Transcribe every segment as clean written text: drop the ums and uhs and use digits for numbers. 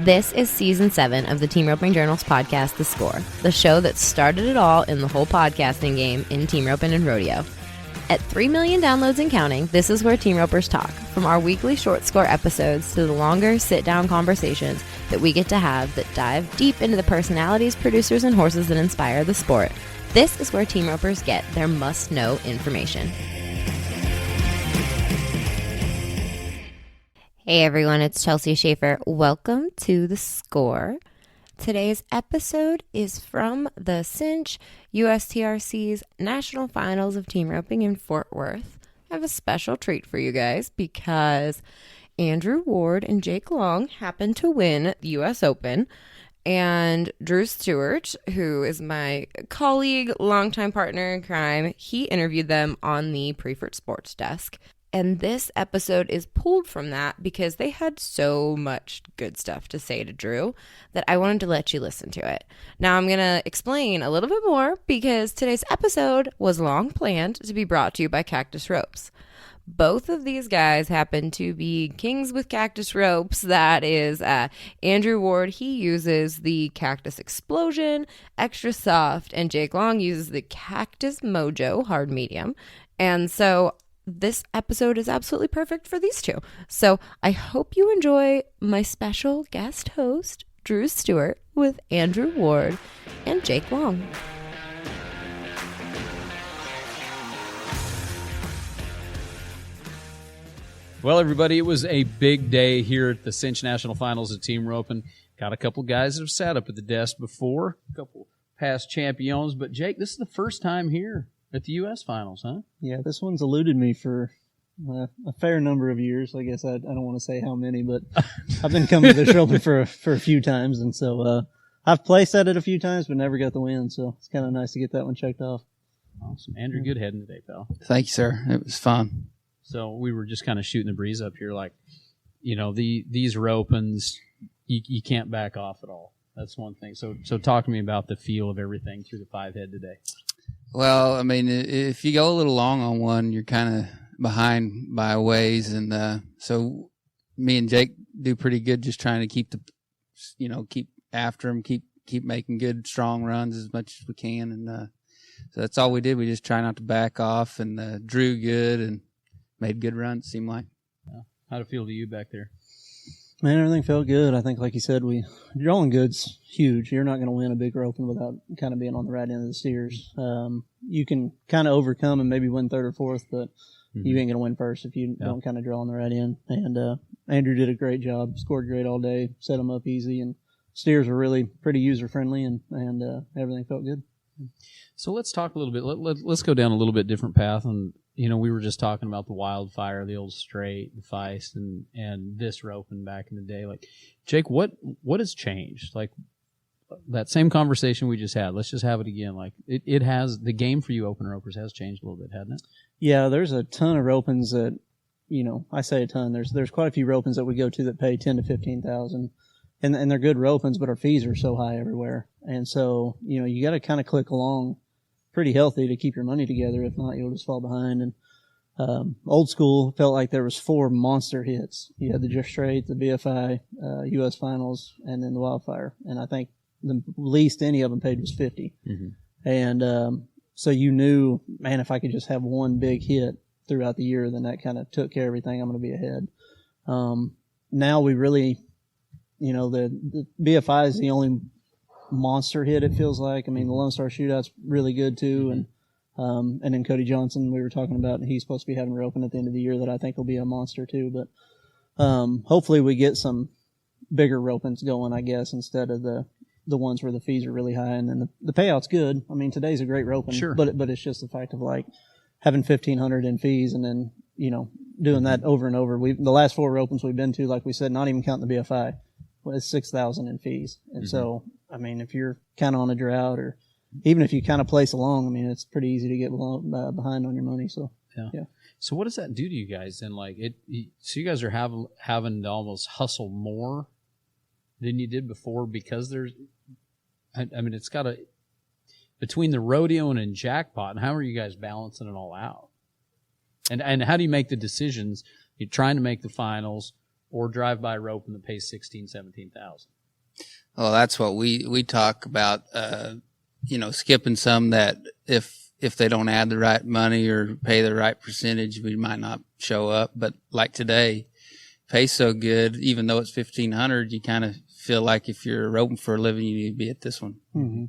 This is Season 7 of the Team Roping Journal's podcast, The Score, the show that started it all in the whole podcasting game in team roping and rodeo. At 3 million downloads and counting, this is where team ropers talk, from our weekly short score episodes to the longer sit-down conversations that we get to have that dive deep into the personalities, producers, and horses that inspire the sport. This is where team ropers get their must-know information. Hey everyone, it's Chelsea Schaefer. Welcome to The Score. Today's episode is from the Cinch USTRC's National Finals of Team Roping in Fort Worth. I have a special treat for you guys because Andrew Ward and Jake Long happened to win the US Open, and DruStew, who is my colleague, longtime partner in crime, he interviewed them on the Preferred Sports desk. And this episode is pulled from that because they had so much good stuff to say to Drew that I wanted to let you listen to it. Now I'm going to explain a little bit more because today's episode was long planned to be brought to you by Cactus Ropes. Both of these guys happen to be kings with cactus ropes. That is Andrew Ward. He uses the Cactus Explosion, extra soft, and Jake Long uses the Cactus Mojo, hard medium. And so this episode is absolutely perfect for these two. So I hope you enjoy my special guest host, DruStew, with Andrew Ward and Jake Long. Well, everybody, it was a big day here at the Cinch National Finals of Team Roping. Got a couple guys that have sat up at the desk before, a couple past champions. But, Jake, this is the first time here at the U.S. Finals, huh? Yeah, this one's eluded me for a fair number of years. I guess I don't want to say how many, but I've been coming to this roping for a few times, and so I've placed at it a few times, but never got the win. So it's kind of nice to get that one checked off. Awesome, Andrew. Good heading today, pal. Thank you, sir. It was fun. So we were just kind of shooting the breeze up here, like, you know, these ropings, you can't back off at all. That's one thing. So talk to me about the feel of everything through the 5-head today. Well, I mean, if you go a little long on one, you're kind of behind by a ways. And so me and Jake do pretty good just trying to keep after him, keep making good, strong runs as much as we can. And so that's all we did. We just try not to back off and drew good and made good runs, it seemed like. Yeah. How'd it feel to you back there? Man, everything felt good. I think, like you said, drawing good's huge. You're not going to win a big roping without kind of being on the right end of the steers. You can kind of overcome and maybe win third or fourth, but you ain't going to win first if you don't kind of draw on the right end. And Andrew did a great job, scored great all day, set them up easy, and steers were really pretty user-friendly, and everything felt good. So let's talk a little bit. Let's go down a little bit different path. And, you know, we were just talking about the Wildfire, the old straight, the Feist, and this roping back in the day. Like, Jake, what has changed? Like, that same conversation we just had, let's just have it again. Like, it has, the game for you open ropers has changed a little bit, hasn't it? Yeah, there's a ton of ropings that, you know, I say a ton. There's quite a few ropings that we go to that pay $10,000 to $15,000. And they're good ropings, but our fees are so high everywhere. And so, you know, you got to kind of click along pretty healthy to keep your money together. If not, you'll just fall behind. And old school felt like there was 4 monster hits. You had the Just Straight, the BFI, U.S. Finals, and then the Wildfire. And I think the least any of them paid was $50. Mm-hmm. And so you knew, man, if I could just have one big hit throughout the year, then that kind of took care of everything. I'm going to be ahead. Now we really, you know, the BFI is the only monster hit, it feels like. I mean, the Lone Star Shootout's really good too, and then Cody Johnson we were talking about, and he's supposed to be having a roping at the end of the year that I think will be a monster too. But hopefully we get some bigger ropings going, I guess, instead of the ones where the fees are really high, and then the payout's good. I mean, today's a great roping, sure, but it's just the fact of like having $1,500 in fees and then, you know, doing that over and over. The last 4 ropings we've been to, like we said, not even counting the BFI, it's $6,000 in fees. And so, I mean, if you're kind of on a drought, or even if you kind of place along, I mean, it's pretty easy to get behind on your money. So, yeah. So what does that do to you guys then? Like, so you guys are having to almost hustle more than you did before because there's, I mean, it's got to, between the rodeo and jackpot, and how are you guys balancing it all out? And how do you make the decisions? You're trying to make the finals, or drive by roping that pays $17,000-$17,000? Well, that's what we talk about, skipping some that if they don't add the right money or pay the right percentage, we might not show up. But like today, pays so good, even though it's $1,500, you kind of feel like if you're roping for a living, you need to be at this one. Mm-hmm.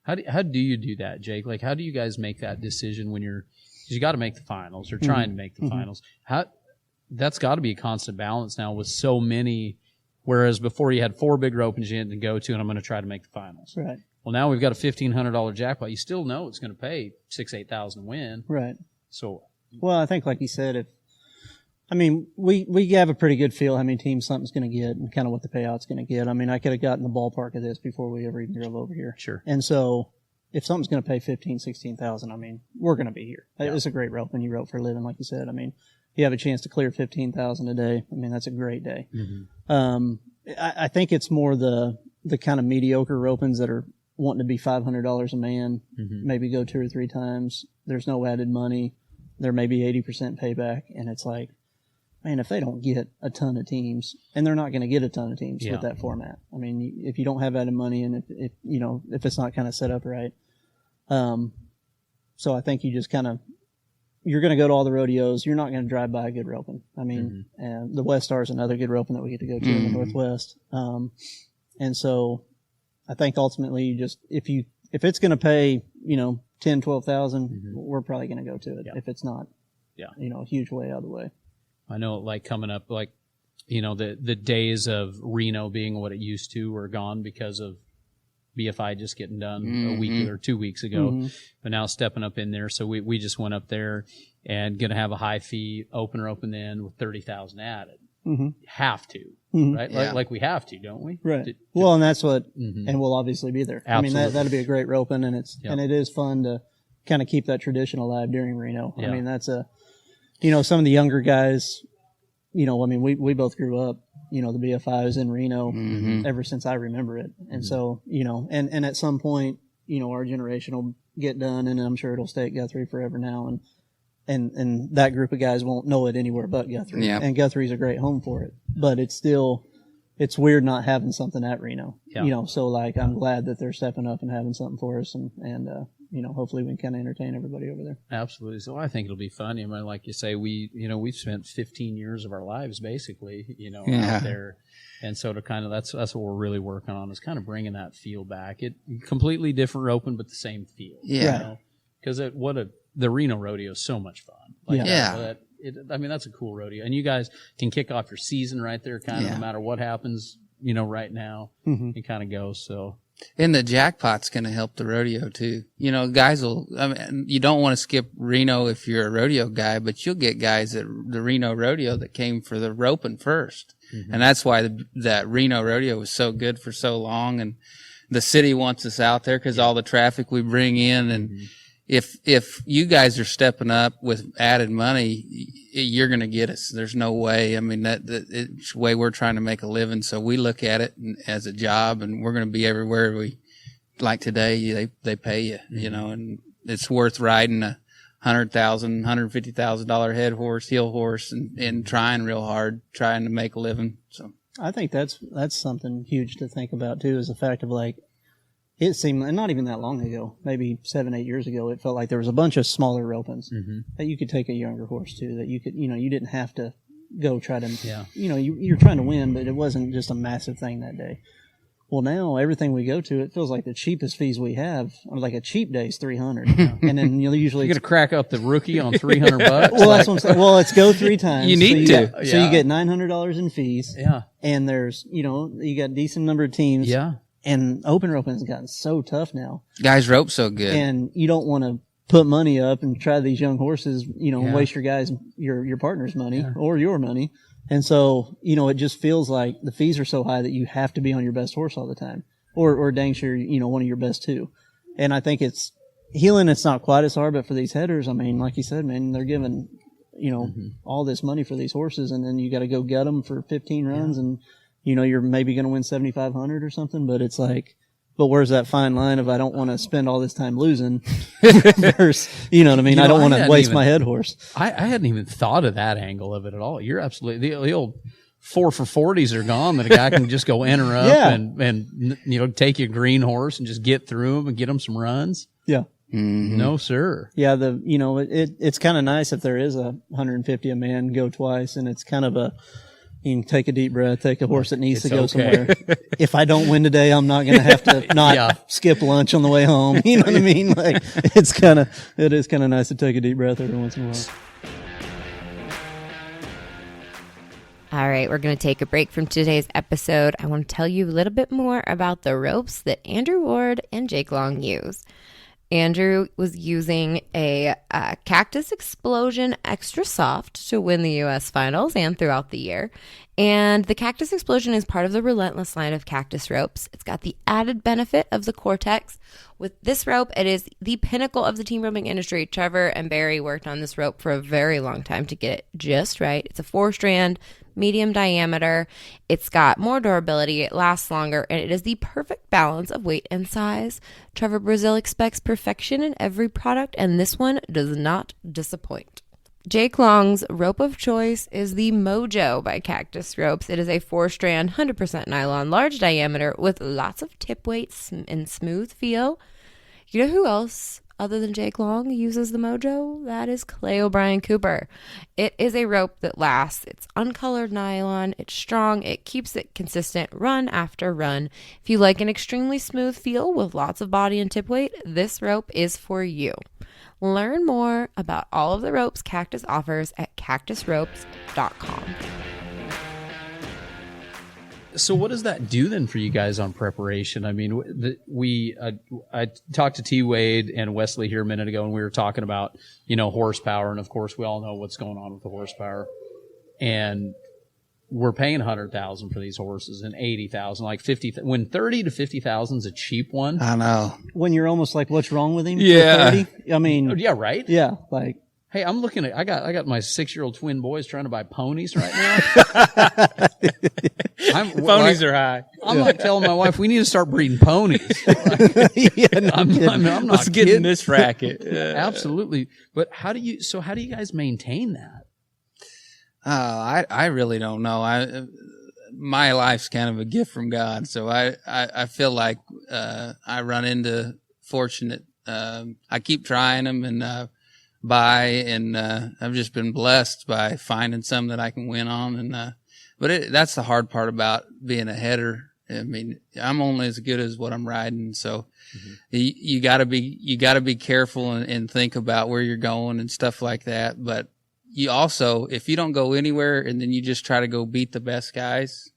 How do you do that, Jake? Like, how do you guys make that decision when you got to make the finals or trying to make the finals? That's got to be a constant balance now with so many. Whereas before you had 4 big ropings you had to go to, and I'm going to try to make the finals. Right. Well, now we've got a $1,500 jackpot. You still know it's going to pay $6,000-$8,000 to win. Right. So, well, I think like you said, we have a pretty good feel how many teams something's going to get and kind of what the payout's going to get. I mean, I could have gotten the ballpark of this before we ever even drove over here. Sure. And so if something's going to pay $15,000-$16,000, I mean, we're going to be here. Yeah. It's a great rope when you rope for a living, like you said. I mean, you have a chance to clear $15,000 a day. I mean, that's a great day. Mm-hmm. I think it's more the kind of mediocre ropings that are wanting to be $500 a man, maybe go 2 or 3 times. There's no added money. There may be 80% payback. And it's like, man, if they don't get a ton of teams, and they're not going to get a ton of teams with that format. I mean, if you don't have added money and if it's not kind of set up right. So I think you just kind of, you're going to go to all the rodeos. You're not going to drive by a good roping. I mean, and the West Star is another good roping that we get to go to in the Northwest. And so I think ultimately you just, if it's going to pay, $10,000-$12,000, we're probably going to go to it. If it's not, a huge way out of the way. I know, like coming up, like, the days of Reno being what it used to are gone because of BFI just getting done a week or 2 weeks ago, but now stepping up in there. So we just went up there and going to have a high fee opener open then with 30,000 added. Have to, right? Yeah. Like we have to, don't we? Right. Well, and that's what, and we'll obviously be there. Absolutely. I mean, that'd be a great roping, and and it is fun to kind of keep that tradition alive during Reno. I mean, that's some of the younger guys, we both grew up, the BFI was in Reno ever since I remember it. And so, and at some point, our generation will get done, and I'm sure it'll stay at Guthrie forever now. And that group of guys won't know it anywhere but Guthrie. Yep. And Guthrie's a great home for it. But it's weird not having something at Reno. So like, I'm glad that they're stepping up and having something for us, and hopefully we can kind of entertain everybody over there. Absolutely. So I think it'll be fun. I mean, like you say, we've spent 15 years of our lives basically, out there. And so to kind of, that's what we're really working on, is kind of bringing that feel back. It completely different roping, but the same feel. Yeah. Because the Reno rodeo is so much fun. That's a cool rodeo. And you guys can kick off your season right there, kind of no matter what happens, right now, and kind of go. So. And the jackpot's going to help the rodeo too. Guys you don't want to skip Reno if you're a rodeo guy, but you'll get guys at the Reno rodeo that came for the roping first. And that's why that Reno rodeo was so good for so long. And the city wants us out there because all the traffic we bring in. And if you guys are stepping up with added money, you're going to get us. There's no way. I mean, it's the way we're trying to make a living. So we look at it as a job, and we're going to be everywhere we, like today, they pay you, and it's worth riding a $100,000, $150,000 head horse, heel horse, and trying real hard, trying to make a living. So I think that's something huge to think about too, is the fact of like, it seemed, and not even that long ago, maybe 7-8 years ago, it felt like there was a bunch of smaller ropings that you could take a younger horse to, that you could, you didn't have to go try to, you're trying to win, but it wasn't just a massive thing that day. Well, now everything we go to, it feels like the cheapest fees we have, like a cheap day is $300, and then you'll usually you're gonna crack up the rookie on $300. Well, that's what I'm saying. Well, let's go 3 times. You need to. So you get $900 in fees. Yeah, and there's you got a decent number of teams. Yeah. And open roping has gotten so tough now. Guys rope so good. And you don't want to put money up and try these young horses, waste your partner's money or your money. And so, it just feels like the fees are so high that you have to be on your best horse all the time. Or dang sure, one of your best too. And I think it's not quite as hard, but for these headers, I mean, like you said, man, they're giving, all this money for these horses, and then you got to go get them for 15 runs and, you're maybe going to win 7,500 or something, but it's like, but where's that fine line of I don't want to spend all this time losing versus, what I mean? I don't want to waste my head horse. I hadn't even thought of that angle of it at all. You're absolutely, the old 4 for 40s are gone that a guy can just go enter up and take your green horse and just get through them and get them some runs? Yeah. Mm-hmm. No, sir. Yeah, it's kind of nice if there is a 150 a man, go twice, and it's kind of you can take a deep breath, take a horse that needs to go somewhere. If I don't win today, I'm not going to have to not skip lunch on the way home. You know what I mean? Like, it is kind of nice to take a deep breath every once in a while. All right, we're going to take a break from today's episode. I want to tell you a little bit more about the ropes that Andrew Ward and Jake Long use. Andrew was using a Cactus Explosion Extra Soft to win the U.S. Finals and throughout the year. And the Cactus Explosion is part of the Relentless line of cactus ropes. It's got the added benefit of the Cortex. With this rope, it is the pinnacle of the team roping industry. Trevor and Barry worked on this rope for a very long time to get it just right. It's a 4-strand, medium diameter. It's got more durability, it lasts longer, and it is the perfect balance of weight and size. Trevor Brazil expects perfection in every product, and this one does not disappoint. Jake Long's rope of choice is the Mojo by Cactus Ropes. It is a 4-strand, 100% nylon, large diameter with lots of tip weight and smooth feel. You know who else other than Jake Long uses the Mojo? That is Clay O'Brien Cooper. It is a rope that lasts. It's uncolored nylon. It's strong. It keeps it consistent run after run. If you like an extremely smooth feel with lots of body and tip weight, this rope is for you. Learn more about all of the ropes Cactus offers at cactusropes.com. So what does that do then for you guys on preparation? I mean, I talked to T. Wade and Wesley here a minute ago, and we were talking about, horsepower. And, of course, we all know what's going on with the horsepower. And we're paying $100,000 for these horses and $80,000, like $50,000. When $30,000 to $50,000 is a cheap one. I know. When you're almost like, what's wrong with him? Yeah. 30? I mean. Yeah, right? Yeah, like. Hey, I'm looking at. I got my 6-year-old twin boys trying to buy ponies right now. Ponies are high. I'm like telling my wife we need to start breeding ponies. I'm not Let's get in this racket. Absolutely. But how do you guys maintain that? I really don't know. My life's kind of a gift from God, so I feel like I run into fortunate. I keep trying them and I've just been blessed by finding some that I can win on. And but that's the hard part about being a header. I mean, I'm only as good as what I'm riding, so you got to be careful and think about where you're going and stuff like that. But you also, if you don't go anywhere and then you just try to go beat the best guys,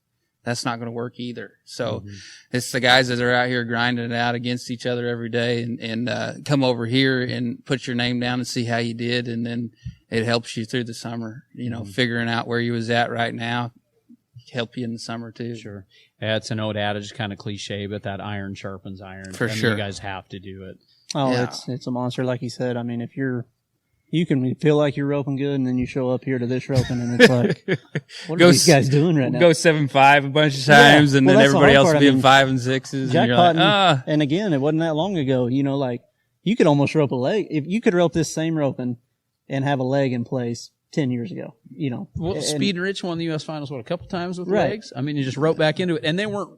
that's not going to work either. So it's the guys that are out here grinding it out against each other every day and come over here and put your name down and see how you did. And then it helps you through the summer, figuring out where you was at right now, help you in the summer too. Sure. Yeah, it's an old adage, kind of cliche, but that iron sharpens iron. For sure. You guys have to do it. Oh, Yeah. it's a monster, like you said. I mean, if you can feel like you're roping good, and then you show up here to this roping, and it's like, what are these guys doing right now? Go 7.5 a bunch of times, and well, then that's the everybody hard else part. will be I mean, in 5 and 6s. And you're Jackpot, like, and again, it wasn't that long ago. Like you could almost rope a leg. If you could rope this same roping and have a leg in place 10 years ago, Well, Speed and Rich won the U.S. Finals, a couple times with Right. legs? I mean, you just rope back into it. And they weren't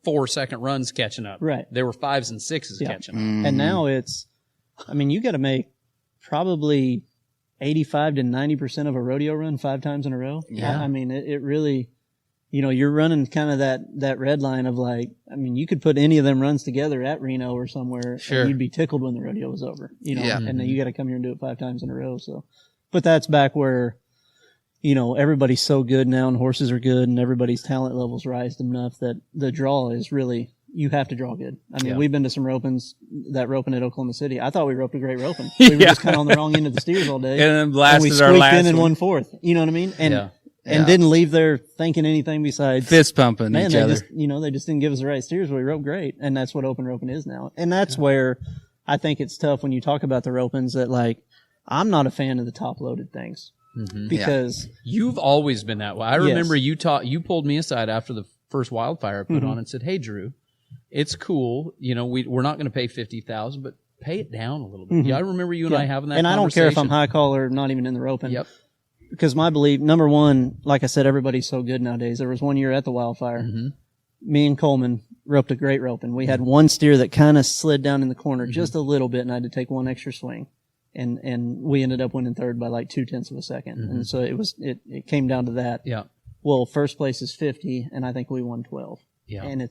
4-second runs catching up. Right. They were 5s and 6s catching up. And now you got to make probably 85 to 90% of a rodeo run 5 times in a row. Yeah. I mean, it really, you're running kind of that red line of like, I mean, you could put any of them runs together at Reno or somewhere. Sure. And you'd be tickled when the rodeo was over, Yeah. and then you got to come here and do it 5 times in a row. So, but that's back where, everybody's so good now and horses are good and everybody's talent levels rise enough that the draw is really, you have to draw good. I mean, we've been to some ropings, that roping at Oklahoma City. I thought we roped a great roping. We were just kind of on the wrong end of the steers all day. and then blasted we our squeaked last in and one. 1/4. You know what I mean? And Yeah. didn't leave there thinking anything besides Fist pumping man, each they other. just they just didn't give us the right steers, but we roped great. And that's what open roping is now. And that's where I think it's tough when you talk about the ropings that like I'm not a fan of the top loaded things. Because You've always been that way. I remember you pulled me aside after the first wildfire I put on and said, "Hey, Drew, it's cool. We're not going to pay $50,000, but pay it down a little bit." Yeah, I remember you and I having that. And I don't care if I'm conversation. high call or not even in the roping. Yep. because my belief, number one, like I said, everybody's so good nowadays. There was one year at the wildfire. Me and Coleman roped a great roping. We had one steer that kind of slid down in the corner just a little bit, and I had to take one extra swing. And we ended up winning third by like 0.2 of a second. And so it came down to that. Yeah. Well, first place is 50, and I think we won 12. Yeah. And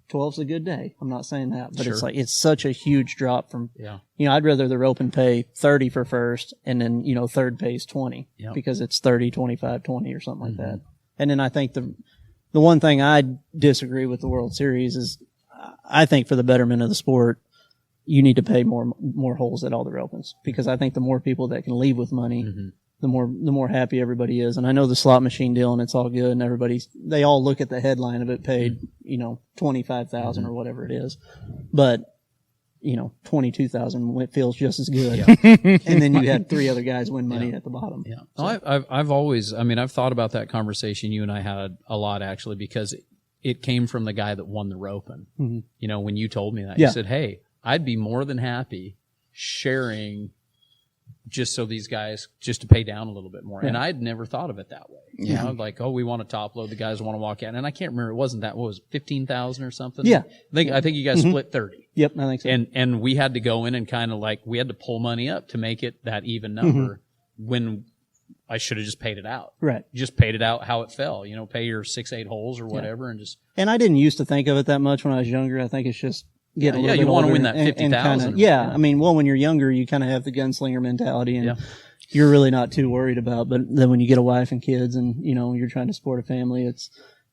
12's a good day. I'm not saying that, but Sure. it's such a huge drop from, Yeah. I'd rather the roping pay 30 for first, and then, third pays 20 because it's 30, 25, 20 or something like that. And then I think the one thing I disagree with the World Series is I think for the betterment of the sport, you need to pay more holes at all the ropings, because I think the more people that can leave with money, the more happy everybody is. And I know the slot machine deal, and it's all good, and they all look at the headline of it paid, 25,000 or whatever it is. But, 22,000 feels just as good. And then you had 3 other guys win money at the bottom. Yeah. So. I've always, I've thought about that conversation you and I had a lot, actually, because it came from the guy that won the roping. When you told me that, you said, hey, I'd be more than happy sharing just so these guys, just to pay down a little bit more. And I'd never thought of it that way. Like, we want to top load, the guys want to walk out. And I can't remember, it wasn't that, what was it, 15,000 or something? Yeah. I think you guys split 30. Yep, I think so. And we had to go in and kind of we had to pull money up to make it that even number when I should have just paid it out. Right. Just paid it out how it fell, pay your 6-8 holes or whatever and just. And I didn't used to think of it that much when I was younger. I think it's just getting a little bit you want to older win that 50,000. When you're younger, you kind of have the gunslinger mentality, and you're really not too worried about. But then when you get a wife and kids, and you're trying to support a family,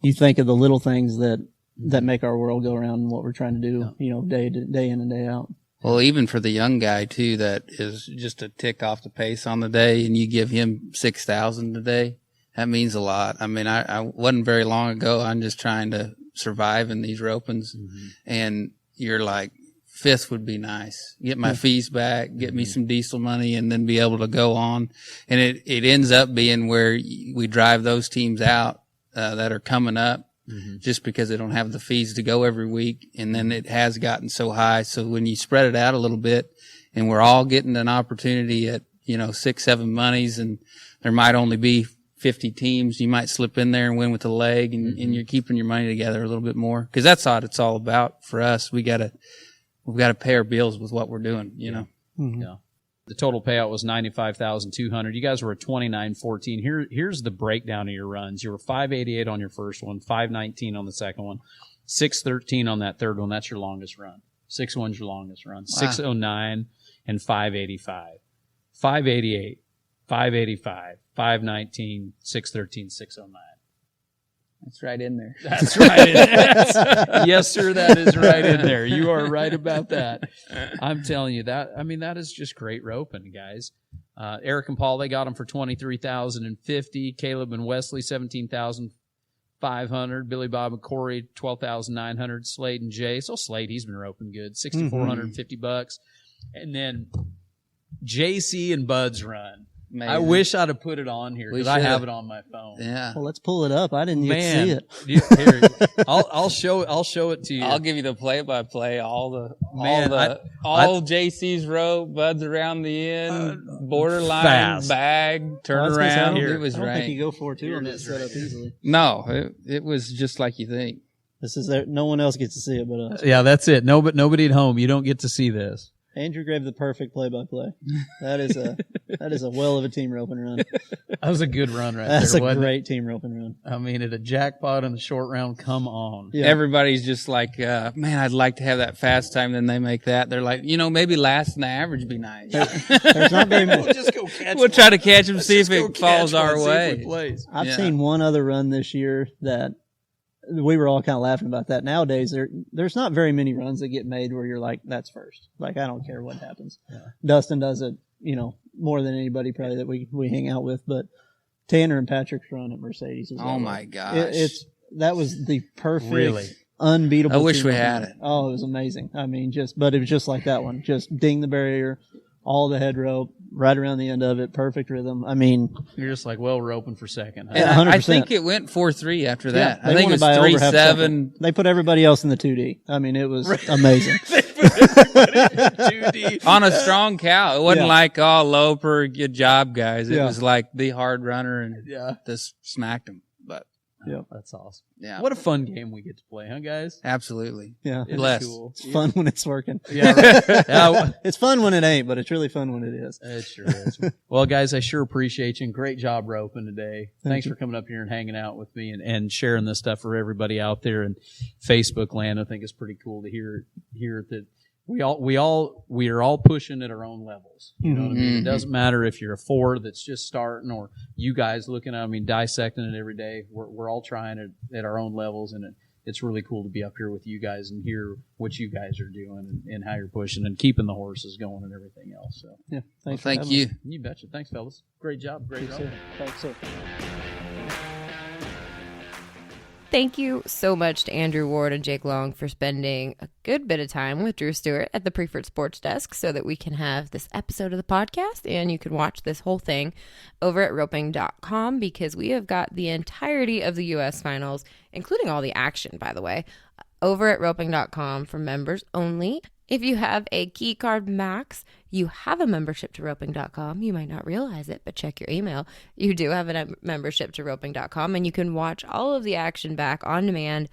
you think of the little things that make our world go around and what we're trying to do, day in and day out. Well, even for the young guy too, that is just a tick off the pace on the day, and you give him 6,000 today, that means a lot. I wasn't very long ago. I'm just trying to survive in these ropings, and you're like, 5th would be nice. Get my fees back, get me some diesel money, and then be able to go on. And it ends up being where we drive those teams out that are coming up just because they don't have the fees to go every week. And then it has gotten so high. So when you spread it out a little bit, and we're all getting an opportunity at 6, 7 monies, and there might only be 50 teams, you might slip in there and win with a leg, and you're keeping your money together a little bit more, because that's what it's all about for us. We've got to pay our bills with what we're doing, Yeah. The total payout was $95,200. You guys were at 29.14. Here's the breakdown of your runs. You were 588 on your first one, 519 on the second one, 613 on that third one. That's your longest run. 6-1's your longest run. Wow. 609 and 585. 588, 585, 519, 613, 609. That's right in there. That's right in there. Yes, sir, that is right in there. You are right about that. I'm telling you that. That is just great roping, guys. Eric and Paul, they got them for $23,050. Caleb and Wesley, $17,500. Billy Bob and Corey, $12,900. Slade and Jay. So Slade, he's been roping good. $6,450. And then JC and Bud's run. Amazing. I wish I'd have put it on here because I have it on my phone. Yeah. Well, let's pull it up. I didn't get to see it. Here, I'll show it to you. I'll give you the play-by-play. All JC's rope, Bud's around the end, borderline, fast. Bag, turn around. It was I don't right. think you go 4-2 on that setup easily. No, it was just like you think. This is no one else gets to see it but us. Yeah, that's it. Nobody at home. You don't get to see this. Andrew gave the perfect play-by-play. That is a well of a team roping run. That was a good run right That's there. That's a great team roping run. At a jackpot in the short round. Come on. Yeah. Everybody's just like, man, I'd like to have that fast time. Then they make that. They're like, maybe last in the average would be nice. There's not very many. We'll just go catch We'll try to catch them, see if it falls our way. I've seen one other run this year that we were all kind of laughing about that. Nowadays, there's not very many runs that get made where you're like, that's first. Like, I don't care what happens. Yeah. Dustin does it, more than anybody probably that we hang out with. But Tanner and Patrick's run at Mercedes was my gosh. That was the perfect, unbeatable. I wish we had it. Oh, it was amazing. But it was just like that one. Just ding the barrier, all the head rope, right around the end of it, perfect rhythm. You're just like, roping for second. Huh? 100%. I think it went 4-3 after that. Yeah, I think it was 3-7. They put everybody else in the 2D. It was amazing. Too deep. On a strong cow. It wasn't Yeah. like, oh, Loper, good job, guys. It Yeah. was like the hard runner and Yeah. just smacked him. But That's awesome. yeah, What a fun game we get to play, huh, guys? absolutely. Yeah. Isn't it Bless. cool? It's fun when it's working. Yeah, right. Yeah, It's fun when it ain't, but it's really fun when it is. it sure is. Well, guys, I sure appreciate you, and great job roping today. Thanks you. for coming up here and hanging out with me and sharing this stuff for everybody out there in Facebook land. I think it's pretty cool to hear that we are all pushing at our own levels. You know what I mean? It Mhm. doesn't matter if you're a 4 that's just starting or you guys looking at, dissecting it every day. We're all trying it at our own levels, and it's really cool to be up here with you guys and hear what you guys are doing and how you're pushing and keeping the horses going and everything else. So Yeah. Well, Thanks. for thank having you. us. you betcha. Thanks, fellas. Great job. Great job. Thanks, sir. Thank you so much to Andrew Ward and Jake Long for spending a good bit of time with Drew Stewart at the Preferred Sports Desk so that we can have this episode of the podcast and you can watch this whole thing over at roping.com because we have got the entirety of the U.S. finals, including all the action, by the way, over at roping.com for members only. If you have a key card max, you have a membership to roping.com. You might not realize it, but check your email. You do have a membership to roping.com, and you can watch all of the action back on demand,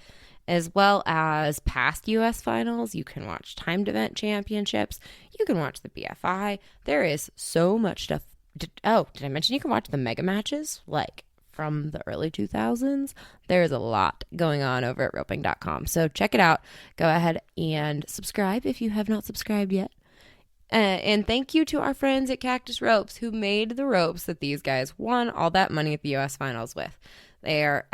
as well as past U.S. finals. You can watch timed event championships. You can watch the BFI. There is so much stuff. Did I mention you can watch the mega matches? Like, from the early 2000s. There's a lot going on over at roping.com. So check it out. Go ahead and subscribe if you have not subscribed yet. And thank you to our friends at Cactus Ropes who made the ropes that these guys won all that money at the U.S. finals with. They are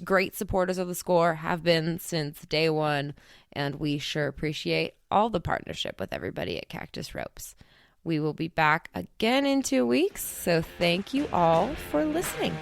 great supporters of the score, have been since day one, and we sure appreciate all the partnership with everybody at Cactus Ropes. We will be back again in 2 weeks, so thank you all for listening.